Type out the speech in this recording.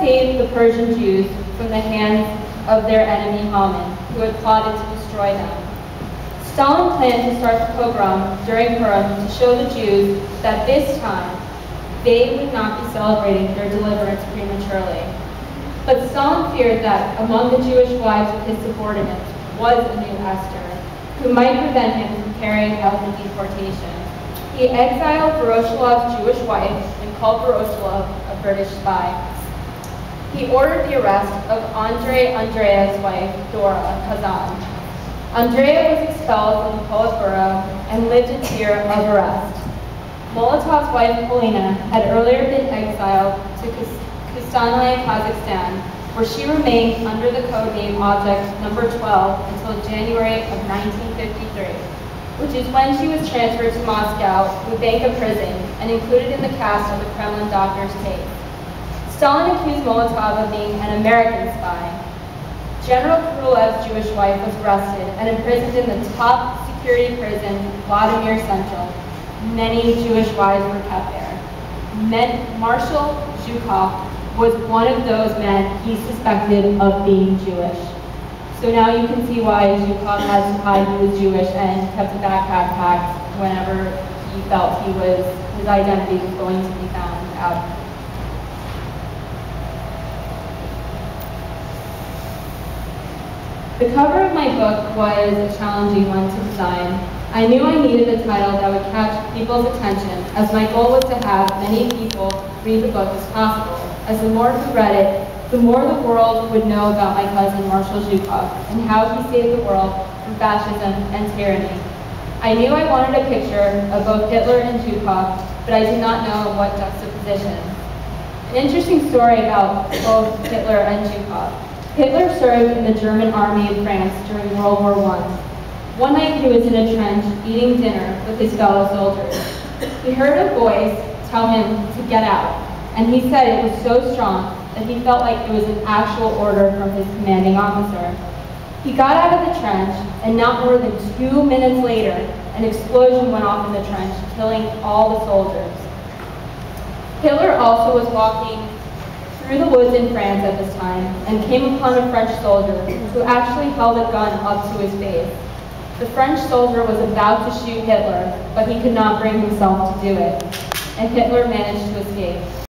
saved the Persian Jews from the hands of their enemy Haman, who had plotted to destroy them. Stalin planned to start the pogrom during Purim to show the Jews that this time they would not be celebrating their deliverance prematurely. But Stalin feared that among the Jewish wives of his subordinates was a new Esther, who might prevent him from carrying out the deportation. He exiled Voroshilov's Jewish wife and called Voroshilov a British spy. He ordered the arrest of Andrei Andreev's wife, Dora Kazan. Andrea was expelled from the Politburo and lived in fear of arrest. Molotov's wife, Polina, had earlier been exiled to Kustanaya, Kazakhstan, where she remained under the codename Object Number 12 until January of 1953, which is when she was transferred to Moscow, Lubanka prison, and included in the cast of the Kremlin doctor's case. Stalin accused Molotov of being an American spy. General Krulev's Jewish wife was arrested and imprisoned in the top security prison, Vladimir Central. Many Jewish wives were kept there. Marshal Zhukov was one of those men he suspected of being Jewish. So now you can see why Zhukov had to hide he was Jewish and kept a backpack packed whenever he felt his identity was going to be found out. The cover of my book was a challenging one to design. I knew I needed a title that would catch people's attention, as my goal was to have many people read the book as possible, as the more who read it, the more the world would know about my cousin Marshal Zhukov and how he saved the world from fascism and tyranny. I knew I wanted a picture of both Hitler and Zhukov, but I did not know what juxtaposition. An interesting story about both Hitler and Zhukov. Hitler served in the German army in France during World War I. One night he was in a trench eating dinner with his fellow soldiers. He heard a voice tell him to get out, and he said it was so strong that he felt like it was an actual order from his commanding officer. He got out of the trench, and not more than 2 minutes later, an explosion went off in the trench, killing all the soldiers. Hitler also was walking through the woods in France at this time and came upon a French soldier who actually held a gun up to his face. The French soldier was about to shoot Hitler, but he could not bring himself to do it, and Hitler managed to escape.